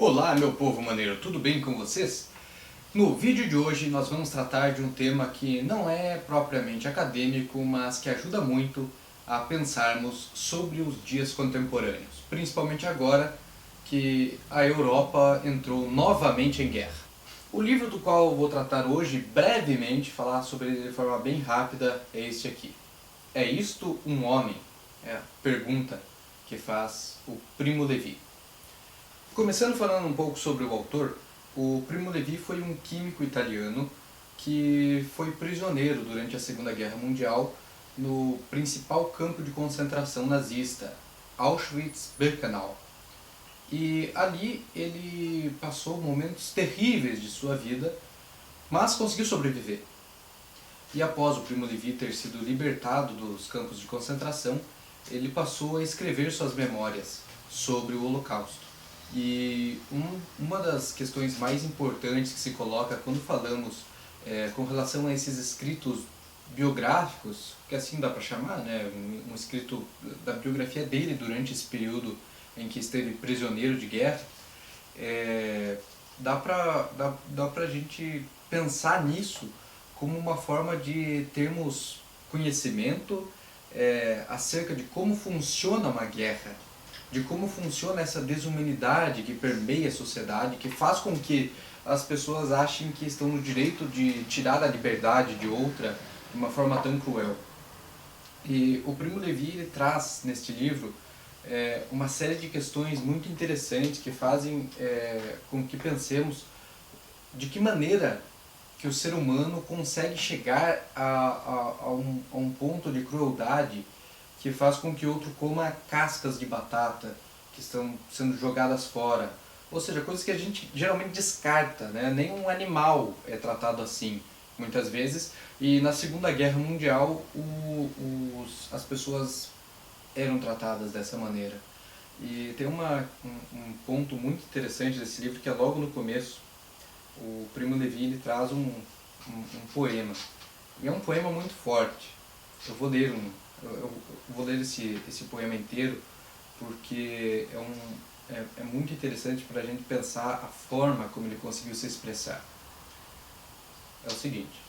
Olá, meu povo maneiro, tudo bem com vocês? No vídeo de hoje nós vamos tratar de um tema que não é propriamente acadêmico, mas que ajuda muito a pensarmos sobre os dias contemporâneos, principalmente agora que a Europa entrou novamente em guerra. O livro do qual eu vou tratar hoje, brevemente, falar sobre ele de forma bem rápida, é este aqui. É isto um homem? É a pergunta que faz o Primo Levi. Começando falando um pouco sobre o autor, o Primo Levi foi um químico italiano que foi prisioneiro durante a Segunda Guerra Mundial no principal campo de concentração nazista, Auschwitz-Birkenau. E ali ele passou momentos terríveis de sua vida, mas conseguiu sobreviver. E após o Primo Levi ter sido libertado dos campos de concentração, ele passou a escrever suas memórias sobre o Holocausto. E uma das questões mais importantes que se coloca quando falamos com relação a esses escritos biográficos, que assim dá para chamar, né, um escrito da biografia dele durante esse período em que esteve prisioneiro de guerra, dá pra gente pensar nisso como uma forma de termos conhecimento acerca de como funciona uma guerra, de como funciona essa desumanidade que permeia a sociedade, que faz com que as pessoas achem que estão no direito de tirar a liberdade de outra de uma forma tão cruel. E o Primo Levi ele traz neste livro uma série de questões muito interessantes que fazem com que pensemos de que maneira que o ser humano consegue chegar a um ponto de crueldade que faz com que outro coma cascas de batata que estão sendo jogadas fora. Ou seja, coisas que a gente geralmente descarta, né? Nenhum animal é tratado assim, muitas vezes. E na Segunda Guerra Mundial, as pessoas eram tratadas dessa maneira. E tem um ponto muito interessante desse livro, que é logo no começo. O Primo Levi ele traz um poema. E é um poema muito forte. Eu vou ler esse poema inteiro, porque é muito interessante para a gente pensar a forma como ele conseguiu se expressar. É o seguinte: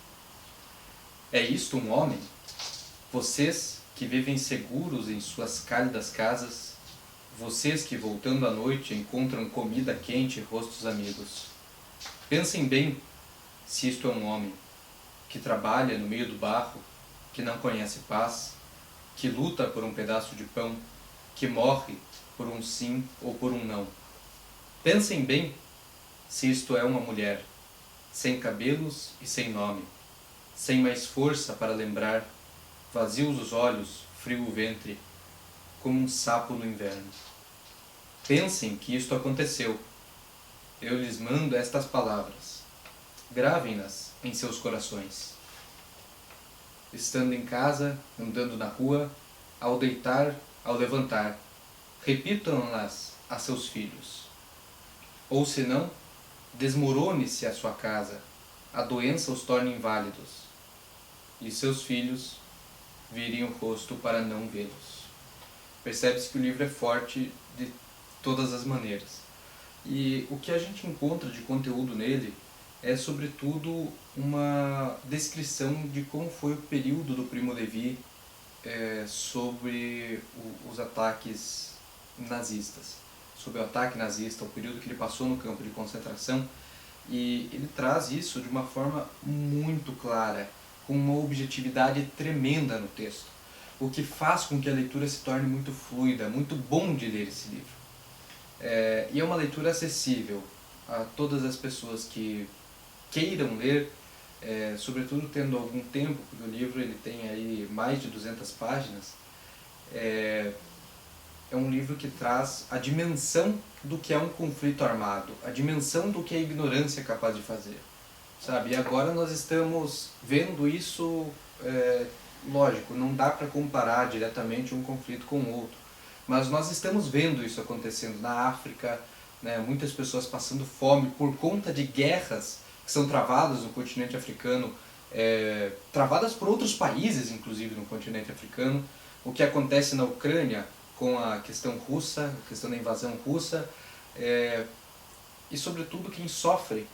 é isto um homem? Vocês que vivem seguros em suas cálidas casas, vocês que voltando à noite encontram comida quente e rostos amigos. Pensem bem se isto é um homem, que trabalha no meio do barro, que não conhece paz, que luta por um pedaço de pão, que morre por um sim ou por um não. Pensem bem se isto é uma mulher, sem cabelos e sem nome, sem mais força para lembrar, vazios os olhos, frio o ventre, como um sapo no inverno. Pensem que isto aconteceu. Eu lhes mando estas palavras. Gravem-nas em seus corações. Estando em casa, andando na rua, ao deitar, ao levantar, repitam-nas a seus filhos. Ou senão, desmorone-se a sua casa, a doença os torne inválidos, e seus filhos virem o rosto para não vê-los. Percebe-se que o livro é forte de todas as maneiras. E o que a gente encontra de conteúdo nele é, sobretudo, uma descrição de como foi o período do Primo Levi sobre os ataques nazistas, sobre o ataque nazista, o período que ele passou no campo de concentração, e ele traz isso de uma forma muito clara, com uma objetividade tremenda no texto, o que faz com que a leitura se torne muito fluida, muito bom de ler esse livro. E é uma leitura acessível a todas as pessoas que queiram ler, sobretudo tendo algum tempo, porque o livro ele tem aí mais de 200 páginas. É um livro que traz a dimensão do que é um conflito armado, a dimensão do que a ignorância é capaz de fazer, sabe? E agora nós estamos vendo isso, lógico, não dá para comparar diretamente um conflito com o outro, mas nós estamos vendo isso acontecendo na África, né? Muitas pessoas passando fome por conta de guerras que são travadas no continente africano, travadas por outros países, inclusive no continente africano. O que acontece na Ucrânia com a questão russa, a questão da invasão russa, E sobretudo quem sofre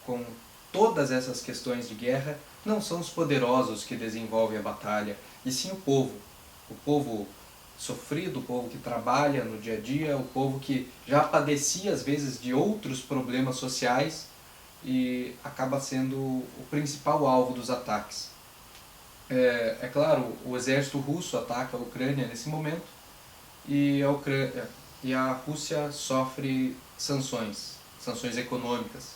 com todas essas questões de guerra não são os poderosos que desenvolvem a batalha, e sim o povo. O povo sofrido, o povo que trabalha no dia a dia, o povo que já padecia às vezes de outros problemas sociais e acaba sendo o principal alvo dos ataques. É claro, o exército russo ataca a Ucrânia nesse momento e a Rússia sofre sanções econômicas.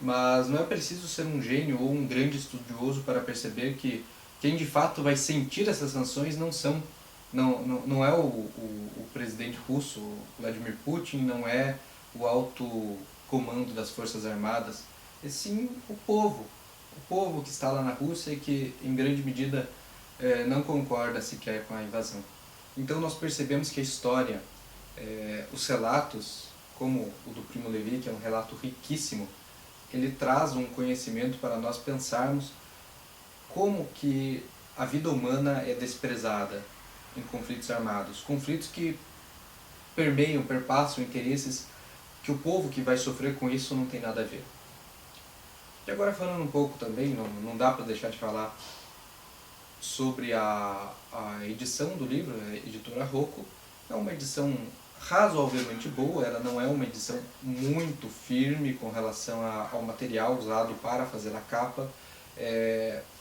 Mas não é preciso ser um gênio ou um grande estudioso para perceber que quem de fato vai sentir essas sanções não é o presidente russo, Vladimir Putin, não é o alto comando das Forças Armadas, e sim o povo que está lá na Rússia e que em grande medida não concorda sequer com a invasão. Então nós percebemos que a história, os relatos, como o do Primo Levi, que é um relato riquíssimo, ele traz um conhecimento para nós pensarmos como que a vida humana é desprezada em conflitos armados. Conflitos que perpassam interesses que o povo que vai sofrer com isso não tem nada a ver. E agora falando um pouco também, não dá para deixar de falar sobre a edição do livro, a editora Rocco. É uma edição razoavelmente boa, ela não é uma edição muito firme com relação ao material usado para fazer a capa.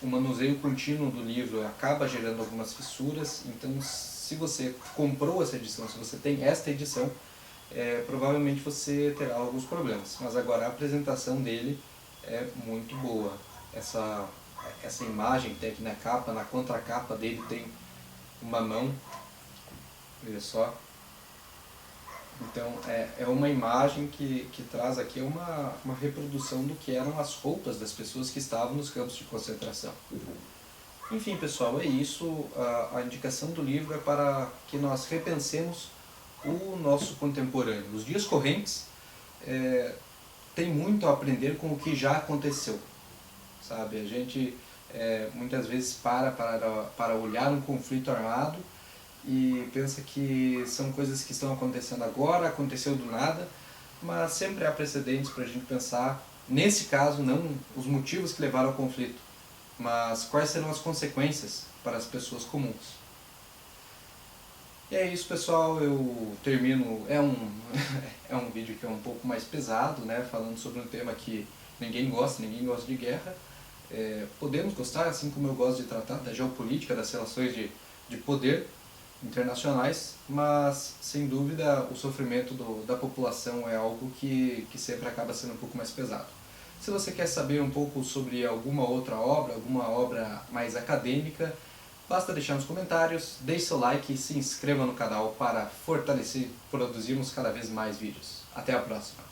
O manuseio contínuo do livro acaba gerando algumas fissuras, então se você comprou essa edição, se você tem esta edição, provavelmente você terá alguns problemas. Mas agora a apresentação dele é muito boa. Essa imagem que tem aqui na capa, na contracapa dele tem uma mão, olha só. Então é uma imagem que traz aqui uma reprodução do que eram as roupas das pessoas que estavam nos campos de concentração. Enfim, pessoal, é isso. A indicação do livro é para que nós repensemos o nosso contemporâneo. Os dias correntes tem muito a aprender com o que já aconteceu. Sabe? A gente muitas vezes para olhar um conflito armado e pensa que são coisas que estão acontecendo agora, aconteceu do nada, mas sempre há precedentes para a gente pensar, nesse caso, não os motivos que levaram ao conflito, mas quais serão as consequências para as pessoas comuns. E é isso, pessoal, eu termino, é um vídeo que é um pouco mais pesado, né, falando sobre um tema que ninguém gosta de guerra. Podemos gostar, assim como eu gosto de tratar da geopolítica, das relações de poder internacionais, mas sem dúvida o sofrimento da população é algo que sempre acaba sendo um pouco mais pesado. Se você quer saber um pouco sobre alguma outra obra, alguma obra mais acadêmica, basta deixar nos comentários, deixe seu like e se inscreva no canal para fortalecer, produzirmos cada vez mais vídeos. Até a próxima!